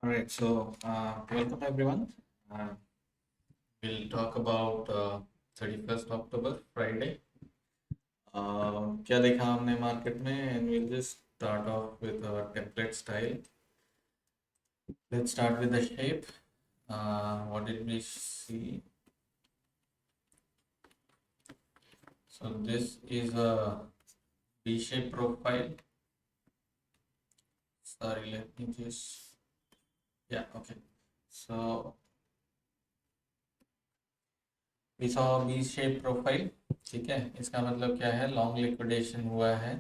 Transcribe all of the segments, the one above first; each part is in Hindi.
All right, so welcome everyone. Uh, we'll talk about 31st October, Friday. क्या देखा हमने मार्केट में and we'll just start off with our template style. Let's start with the shape. What did we see? So this is a V-shape profile. Sorry, let me just, yeah, okay. So we saw V-shape profile. ठीक है, इसका मतलब क्या है? लॉन्ग लिक्विडेशन हुआ है.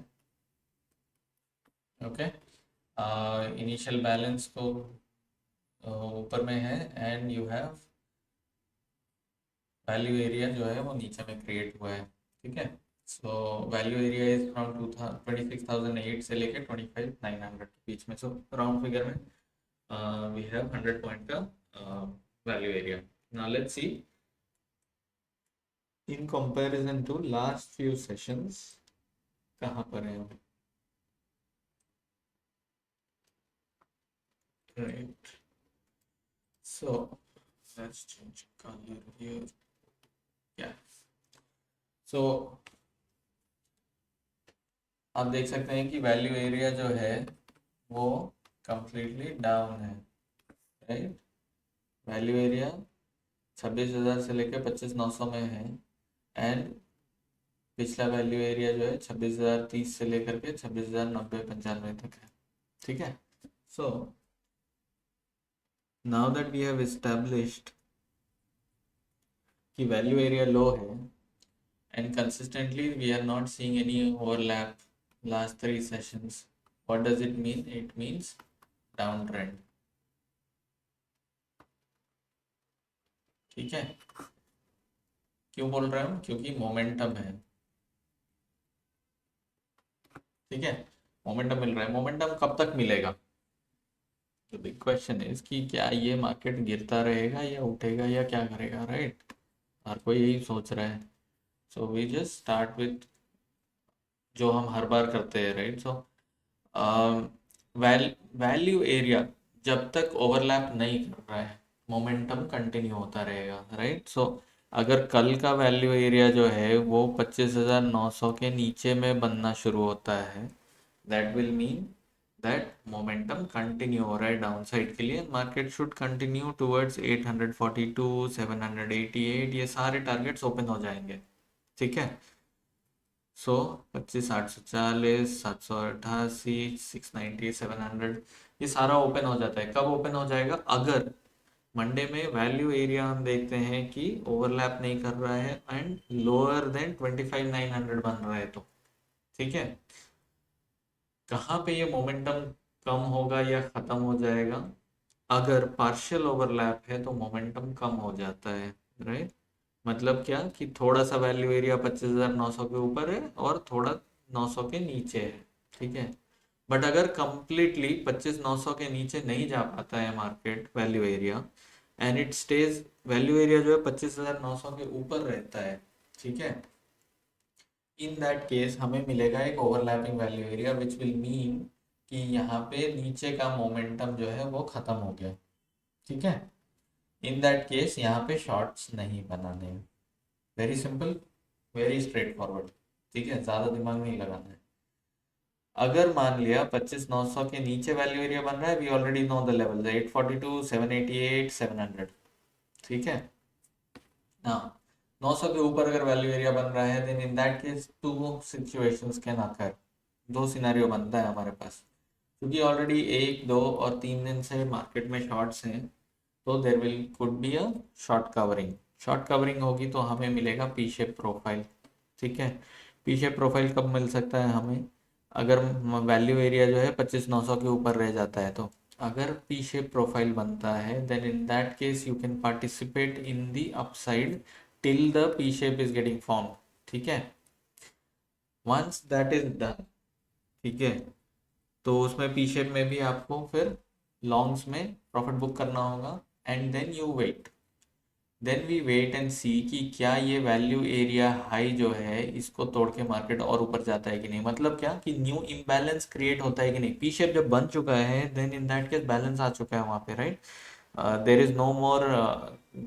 ओके, इनिशियल बैलेंस तो ऊपर में है and you have value area जो है वो नीचे में क्रिएट हुआ है. ठीक है, so value area is from 26,008 से लेके 25,900 के बीच में. सो राउंड फिगर में वी हैव 100 पॉइंट का value area. Now let's see in comparison to last few sessions कहाँ पर है हम. Right, so let's change color here. Yeah, so आप देख सकते हैं कि वैल्यू एरिया जो है वो कंप्लीटली डाउन है. राइट, वैल्यू एरिया 26,000 से लेकर 25,900 में है एंड पिछला वैल्यू एरिया जो है 26,030 से लेकर के 26,090-95 तक है. ठीक है, so now that we have established कि वैल्यू एरिया लो है and consistently we are not seeing any overlap last 3 sessions. What does it mean? It means downtrend. ठीक है, क्यों बोल रहा हूँ? क्योंकि मोमेंटम है. ठीक है, मोमेंटम मिल रहा है. मोमेंटम कब तक मिलेगा? तो बिग क्वेश्चन है कि क्या ये मार्केट गिरता रहेगा या उठेगा या क्या करेगा. राइट, हर कोई यही सोच रहा है. So we just start with जो हम हर बार करते हैं. राइट, सो वैल्यू एरिया जब तक ओवरलैप नहीं कर रहा है मोमेंटम कंटिन्यू होता रहेगा. राइट, सो अगर कल का वैल्यू एरिया जो है वो 25,900 के नीचे में बनना शुरू होता है, that will mean that momentum continue हो रहा है डाउन साइड के लिए. मार्केट शुड कंटिन्यू टूवर्ड्स 842, 788, ये सारे टारगेट्स ओपन हो जाएंगे. ठीक है, सो 25,840, 788, 690, 700, ये सारा ओपन हो जाता है. कब ओपन हो जाएगा? अगर मंडे में वैल्यू एरिया हम देखते हैं कि ओवरलैप नहीं कर रहा है एंड लोअर देन 25,900 बन रहा है तो. ठीक है, कहाँ पे ये मोमेंटम कम होगा या खत्म हो जाएगा? अगर पार्शियल ओवरलैप है तो मोमेंटम कम हो जाता है. राइट, मतलब क्या कि थोड़ा सा वैल्यू एरिया 25,900 के ऊपर है और थोड़ा 900 के नीचे है. ठीक है, बट अगर कंप्लीटली 25,900 के नीचे नहीं जा पाता है market value area and it stage, value area जो है 25,900 के ऊपर रहता है. ठीक है, इन दैट केस हमें मिलेगा एक overlapping value area which will mean कि यहाँ पे नीचे का मोमेंटम जो है वो खत्म हो गया. ठीक है, इन दैट केस यहाँ पे शॉर्ट्स नहीं बनाने हैं. Very simple, very straight forward. ठीक है, ज़्यादा दिमाग नहीं लगाना है. अगर मान लिया 25,900 के नीचे वैल्यू एरिया बन रहा है, we already know the level 842, 788, 700. ठीक है, हाँ, 900 के ऊपर अगर वैल्यू एरिया बन रहा है then in that case two situations can occur. दो सिनेरियो बनता है हमारे पास, क्योंकि ऑलरेडी 1, 2 और 3 दिन से मार्केट में शॉर्ट्स हैं, तो there will could be a short covering. Short covering होगी तो हमें मिलेगा पी शेप प्रोफाइल. ठीक है, पी शेप प्रोफाइल कब मिल सकता है हमें? अगर वैल्यू एरिया जो है 25,900 के ऊपर रह जाता है तो. अगर पी शेप प्रोफाइल बनता है then in that case you can participate in the upside till the P shape is getting form. ठीक है, वंस दैट इज डन, ठीक है, तो उसमें पी शेप में भी आपको फिर लॉन्ग्स में प्रॉफिट बुक करना होगा and then you wait. Then we wait and see कि क्या ये वैल्यू एरिया हाई जो है इसको तोड़ के मार्केट और ऊपर जाता है कि नहीं, मतलब क्या कि न्यू इम्बैलेंस क्रिएट होता है कि नहीं। पी शेप जब बन चुका है then in that case balance आ चुका है वहाँ पे, right. There is no more,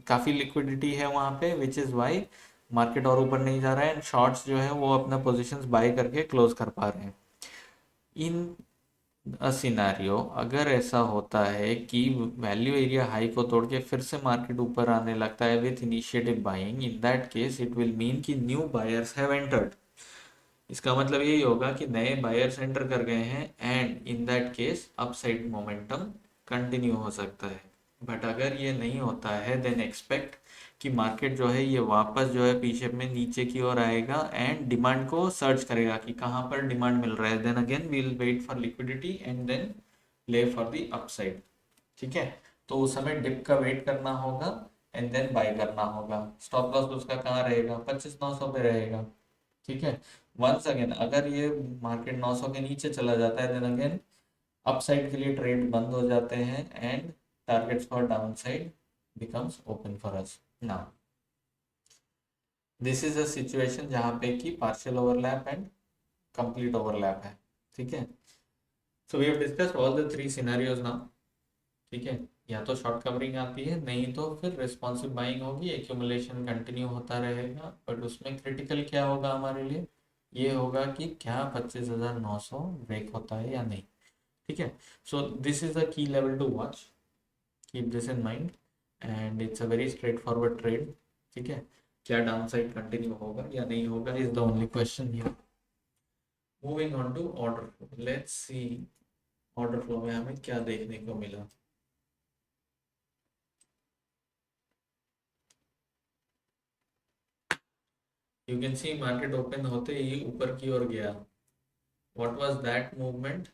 काफ़ी लिक्विडिटी है वहाँ पे, विच इज़ वाई मार्केट और ऊपर नहीं जा रहा है एंड शॉर्ट्स जो है वो अपना पोजिशन बाय करके क्लोज कर पा रहे हैं। इन अ सिनारियो अगर ऐसा होता है कि वैल्यू एरिया हाई को तोड़ के फिर से मार्केट ऊपर आने लगता है with initiative buying, in that case it will mean कि न्यू बायर्स हैव एंटर्ड। इसका मतलब यही होगा कि नए बायर्स एंटर कर गए हैं and in that case upside momentum continue हो सकता है। बट अगर ये नहीं होता है देन एक्सपेक्ट कि मार्केट जो है ये वापस जो है पीछे में नीचे की ओर आएगा एंड डिमांड को सर्च करेगा कि कहाँ पर डिमांड मिल रहा है। Then again we will wait for liquidity and then play for the upside. ठीक है, तो उस समय डिप का वेट करना होगा एंड देन बाय करना होगा। स्टॉप लॉस उसका कहाँ रहेगा, 25,900 पे रहेगा। ठीक है, वंस अगेन अगर ये मार्केट 900 के नीचे चला जाता है देन अगेन अपसाइड के लिए ट्रेड बंद हो जाते हैं and targets for downside becomes open for us. Now this is a situation जहां पे कि partial overlap and complete overlap है। ठीक है, so we have discussed all the three scenarios now. ठीक है, या तो शॉर्ट कवरिंग आती है, नहीं तो फिर रिस्पॉन्सिव बाइंग होगी, एक्यूमुलेशन कंटिन्यू होता रहेगा। बट उसमें क्रिटिकल क्या होगा हमारे लिए, ये होगा कि क्या 25,900 ब्रेक होता है या नहीं। ठीक है, so this is a key level to watch, keep this in mind and it's a very straightforward trade. ठीक है, क्या डाउन साइड कंटिन्यू होगा या नहीं होगा is the only question here. Moving on to order flow, let's see order flow में हमें क्या देखने को मिला। You can see market open होते ही ऊपर की ओर गया। व्हाट वाज दैट मूवमेंट,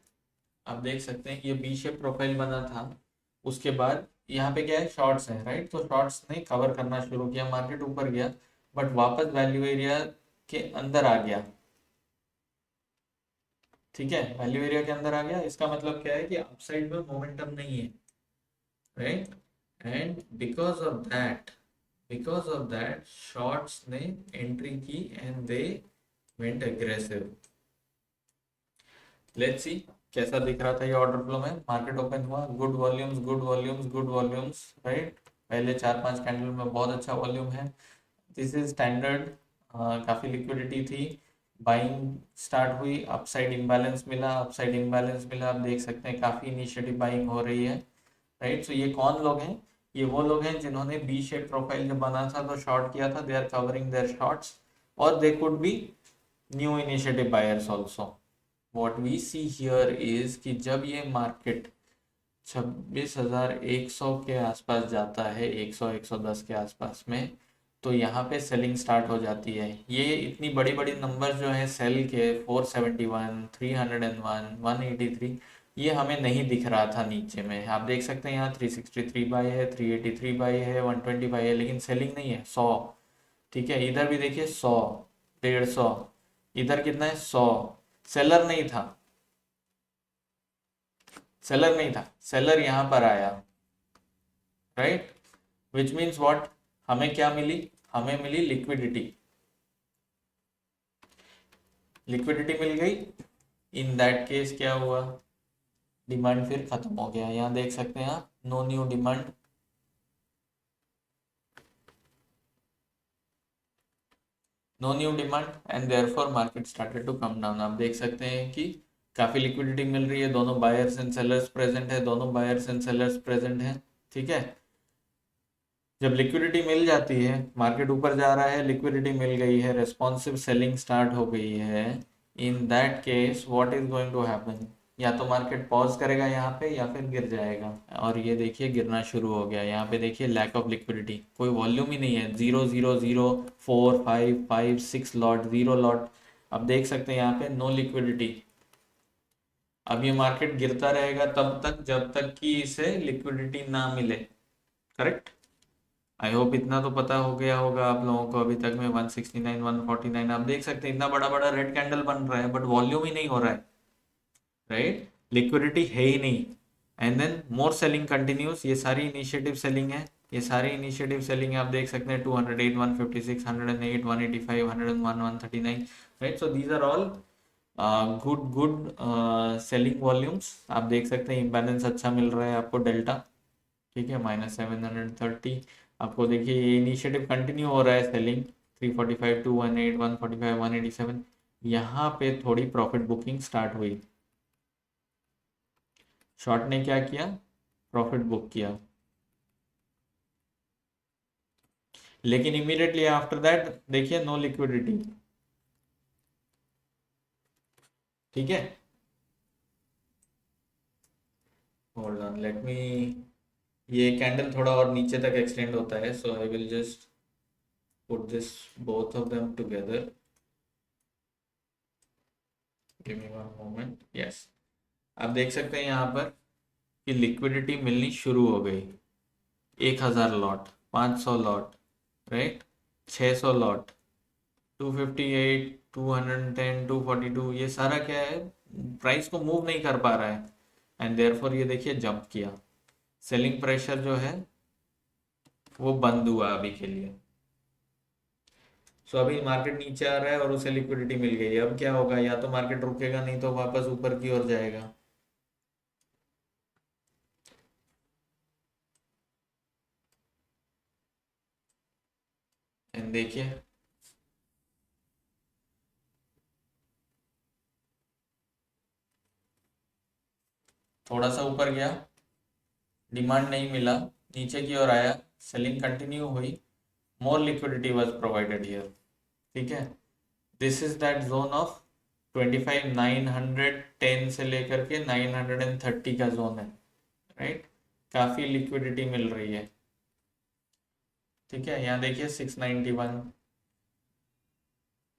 आप देख सकते हैं ये बी शेप प्रोफाइल बना था। उसके बाद यहाँ पे क्या है, शॉर्ट्स है, राइट। तो शॉर्ट्स ने कवर करना शुरू किया, मार्केट ऊपर गया बट वापस वैल्यू एरिया के अंदर आ गया। ठीक है, वैल्यू एरिया के अंदर आ गया, इसका मतलब क्या है कि अपसाइड में मोमेंटम नहीं है, right. And because of that shorts ने एंट्री की and they went aggressive. Let's see कैसा दिख रहा था ये ऑर्डर फ्लो में। मार्केट ओपन हुआ, good volumes good volumes good volumes, right. पहले 4-5 कैंडल में बहुत अच्छा वॉल्यूम है, दिस इज स्टैंडर्ड। काफ़ी लिक्विडिटी थी, बाइंग स्टार्ट हुई, अपसाइड इम्बैलेंस मिला, अपसाइड इम्बैलेंस मिला, आप देख सकते हैं काफ़ी इनिशिएटिव बाइंग हो रही है, राइट। सो ये कौन लोग हैं, ये वो लोग हैं जिन्होंने बी शेप प्रोफाइल जब बना था तो शॉर्ट किया था, they are covering their shorts और they could be new initiative buyers also. What we see here is कि जब ये मार्केट 26,100 के आसपास जाता है, 100 110 के आसपास में, तो यहाँ पे सेलिंग स्टार्ट हो जाती है। ये इतनी बड़ी बड़ी नंबर जो है सेल के 471 301 183, ये हमें नहीं दिख रहा था नीचे में। आप देख सकते हैं यहाँ 363 बाई है, 383 बाई है, 120 बाई है, लेकिन सेलिंग नहीं है 100। ठीक है, इधर भी देखिए 100, 150, इधर कितना है 100। सेलर नहीं था, सेलर नहीं था, सेलर यहाँ पर आया, राइट। विच मीन्स व्हाट, हमें क्या मिली, हमें मिली लिक्विडिटी, लिक्विडिटी मिल गई। इन दैट केस क्या हुआ, डिमांड फिर खत्म हो गया। यहाँ देख सकते हैं आप, no new demand, no new demand and therefore market started to come down. आप देख सकते हैं कि काफ़ी लिक्विडिटी मिल रही है, दोनों बायर्स एंड सेलर्स प्रेजेंट है, दोनों बायर्स एंड सेलर्स प्रेजेंट हैं। ठीक है, जब लिक्विडिटी मिल जाती है, मार्केट ऊपर जा रहा है, लिक्विडिटी मिल गई है, रेस्पॉन्सिव सेलिंग स्टार्ट हो गई है, in that case what is going to happen, या तो मार्केट पॉज करेगा यहाँ पे या फिर गिर जाएगा। और ये देखिए गिरना शुरू हो गया, यहाँ पे देखिए लैक ऑफ लिक्विडिटी, कोई वॉल्यूम ही नहीं है, 0 0 0 4 5 5 6 लॉट, 0 लॉट। अब देख सकते हैं यहाँ पे नो लिक्विडिटी। अब ये मार्केट गिरता रहेगा तब तक जब तक कि इसे लिक्विडिटी ना मिले, करेक्ट। आई होप इतना तो पता हो गया होगा आप लोगों को अभी तक में। 169 149 आप देख सकते हैं, इतना बड़ा बड़ा रेड कैंडल बन रहा है बट वॉल्यूम ही नहीं हो रहा है, राइट। लिक्विडिटी है ही नहीं and then more selling continues, ये सारी इनिशिएटिव सेलिंग है, ये सारी इनिशिएटिव सेलिंग आप देख सकते हैं 208, 156, 108, 185, 101, 139, right. So these are all good selling volumes. आप देख सकते हैं इम्बैलेंस अच्छा मिल रहा है आपको डेल्टा. ठीक है, -730. आपको देखिए ये इनिशिएटिव कंटिन्यू हो रहा है सेलिंग 345, 218, 145, 187. यहाँ पे थोड़ी प्रॉफिट बुकिंग स्टार्ट हुई. शॉर्ट ने क्या किया, प्रॉफिट बुक किया, लेकिन इमीडिएटली आफ्टर दैट देखिए नो लिक्विडिटी. ठीक है, होल्ड ऑन, लेट मी. ये कैंडल थोड़ा और नीचे तक एक्सटेंड होता है, so I will just put this both of them together. Give me one moment. Yes, आप देख सकते हैं यहाँ पर कि लिक्विडिटी मिलनी शुरू हो गई. 1000 लॉट, 500 लॉट, राइट, 600 लॉट, 258, 210, 242, ये सारा क्या है, प्राइस को मूव नहीं कर पा रहा है. एंड देयरफॉर ये देखिए जंप किया. सेलिंग प्रेशर जो है वो बंद हुआ अभी के लिए. सो अभी मार्केट नीचे आ रहा है और उसे लिक्विडिटी मिल गई. अब क्या होगा, या तो मार्केट रुकेगा, नहीं तो वापस ऊपर की ओर जाएगा. एंड देखिए थोड़ा सा ऊपर गया, डिमांड नहीं मिला, नीचे की ओर आया, सेलिंग कंटिन्यू हुई, मोर लिक्विडिटी वाज प्रोवाइडेड हियर. ठीक है, this is that zone of 25,910 से लेकर के 930 का जोन है, राइट. काफ़ी लिक्विडिटी मिल रही है. ठीक है, यहाँ देखिए 691,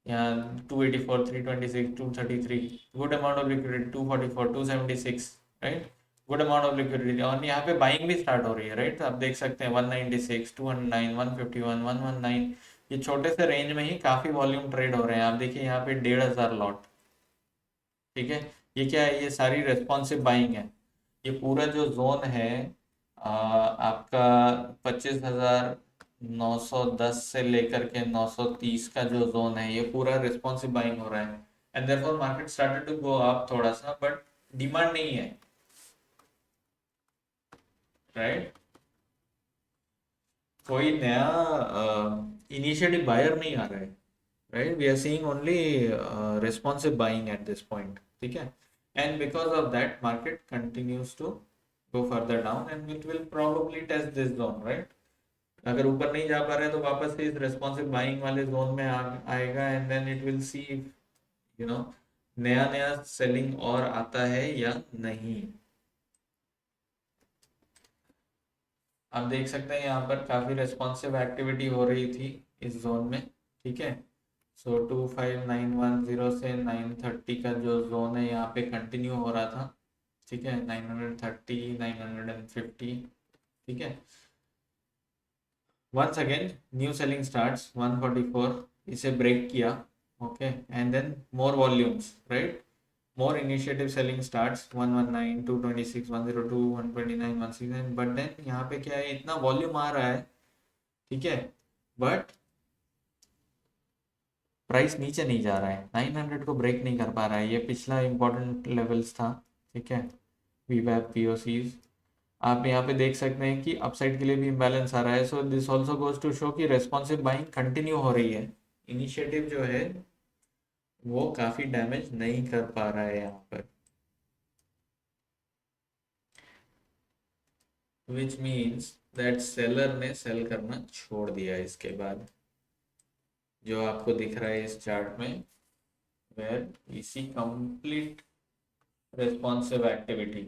यहाँ 284, 326, 233, good amount of liquidity. 244, 276, right, good amount of liquidity. और यहाँ पे बाइंग भी स्टार्ट हो रही है, राइट. आप देख सकते हैं 196, 209, 151, 119. ये छोटे से रेंज में ही काफ़ी वॉल्यूम ट्रेड हो रहे हैं. आप देखिए यहाँ पे 1500 लॉट. ठीक है, ये क्या है, ये सारी रेस्पॉन्सिव बाइंग है. ये पूरा जो जोन है आपका 25,910 से लेकर के 930 का जो जोन है, ये पूरा रिस्पॉन्सिव बाइंग हो रहा है. And therefore market started to go up थोड़ा सा, बट डिमांड नहीं है, राइट. कोई नया इनिशिएटिव बायर नहीं आ रहा है, right. We are seeing only responsive buying at this point. ठीक है, and because of that market continues to go further down and it will probably test this zone, right. अगर ऊपर नहीं जा पा रहे तो वापस से इस रेस्पॉन्सिव बाइंग वाले जोन में आएगा. And then it will see you know नया नया सेलिंग और आता है या नहीं. आप देख सकते हैं यहाँ पर काफी रेस्पॉन्सिव एक्टिविटी हो रही थी इस जोन में. ठीक है, सो 25910 से 930 का जो जोन है यहाँ पे कंटिन्यू हो रहा था. ठीक है, 930, 950. ठीक है, once again new selling starts 144, इसे ब्रेक किया. Okay, and then more volumes, right. More initiative selling starts 119, 226, 102, 129, 169. But then यहाँ पे क्या है, इतना वॉल्यूम आ रहा है. ठीक है, बट प्राइस नीचे नहीं जा रहा है, 900 को ब्रेक नहीं कर पा रहा है. ये पिछला इंपॉर्टेंट लेवल्स था. ठीक है, वीवैप पीओसीज. आप यहाँ पे देख सकते हैं कि अपसाइड के लिए भी इम्बैलेंस आ रहा है. So this also goes to show कि रेस्पॉन्सिव बाइंग कंटिन्यू हो रही है. इनिशिएटिव जो है वो काफ़ी डैमेज नहीं कर पा रहा है यहाँ पर, विच मीन्स दैट सेलर ने सेल करना छोड़ दिया इसके बाद, जो आपको दिख रहा है इस चार्ट में, where we see complete responsive activity.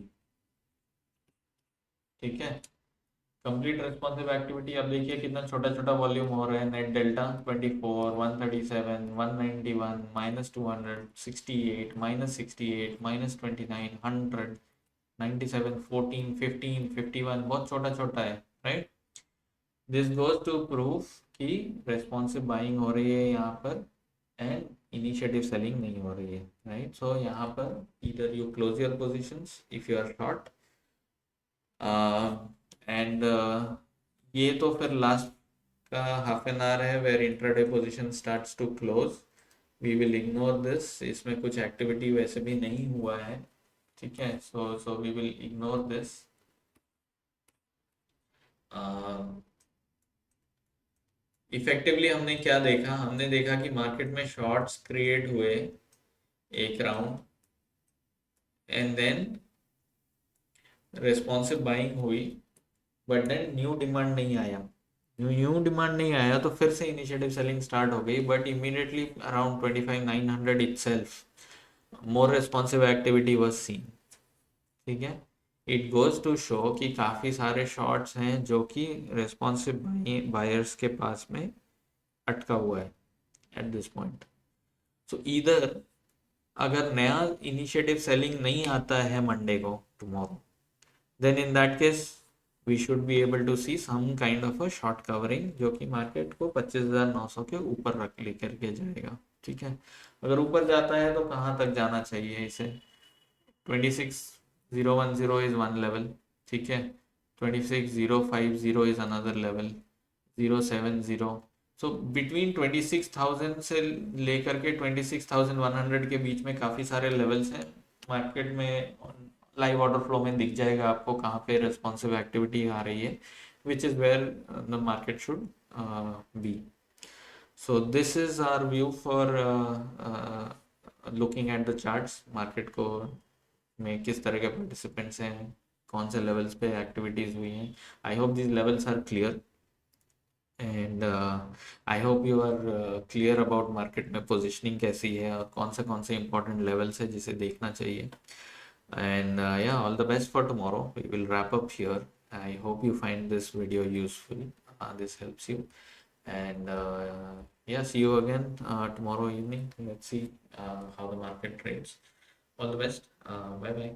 ठीक है, कंप्लीट रेस्पॉन्सिव एक्टिविटी. अब देखिए कितना छोटा छोटा वॉल्यूम हो रहा है. नेट डेल्टा 24, 137, 191, -200, 68, -68, -29, 100, 97, 14, 15, 51, बहुत छोटा छोटा है, right. This goes to proof कि रेस्पॉन्सिव बाइंग हो रही है यहाँ पर एंड इनिशिएटिव सेलिंग नहीं हो रही है, राइट. सो यहाँ पर either you close your positions if you are short, and ये तो फिर लास्ट का हाफ एन आवर है where intraday position starts to close, we will ignore this, इसमें कुछ एक्टिविटी वैसे भी नहीं हुआ है, ठीक है। So we will ignore this. Effectively हमने क्या देखा, हमने देखा कि मार्केट में शॉर्ट्स क्रिएट हुए एक round, and then responsive buying हुई, बट देन न्यू डिमांड नहीं आया। न्यू डिमांड नहीं आया तो फिर से इनिशिएटिव सेलिंग स्टार्ट हो गई, but immediately around 25,900 itself more responsive activity was scene, ठीक है। इट गोज टू शो कि काफ़ी सारे शॉर्ट्स हैं जो कि रेस्पॉन्सिव बायर्स के पास में अटका हुआ है at this point. So either अगर नया इनिशिएटिव सेलिंग नहीं आता है मंडे को, tomorrow, then in that case we should be able to see some kind of a short covering जो कि मार्केट को 25,900 के ऊपर रख लेकर के जाएगा, ठीक है। अगर ऊपर जाता है तो कहाँ तक जाना चाहिए इसे, 26,010 इज वन लेवल, ठीक है, 26,050 is another level, 070। So between 26,000 से लेकर के 26,100 के बीच में काफ़ी सारे लेवल्स हैं मार्केट में। लाइव ऑर्डर फ्लो में दिख जाएगा आपको कहाँ पे रेस्पॉन्सिव एक्टिविटी आ रही है, which is where the market should be. So this is our view for looking at the charts, market को में किस तरह के पार्टिसिपेंट्स हैं, कौन से लेवल्स पे एक्टिविटीज़ हुई हैं। I hope this levels are clear, and I hope you are clear about market में पोजिशनिंग कैसी है और कौन से इंपॉर्टेंट लेवल्स है जिसे देखना चाहिए। And yeah, all the best for tomorrow. We will wrap up here. I hope you find this video useful. This helps you. And yeah, see you again tomorrow evening. Let's see how the market trades. All the best. Bye bye.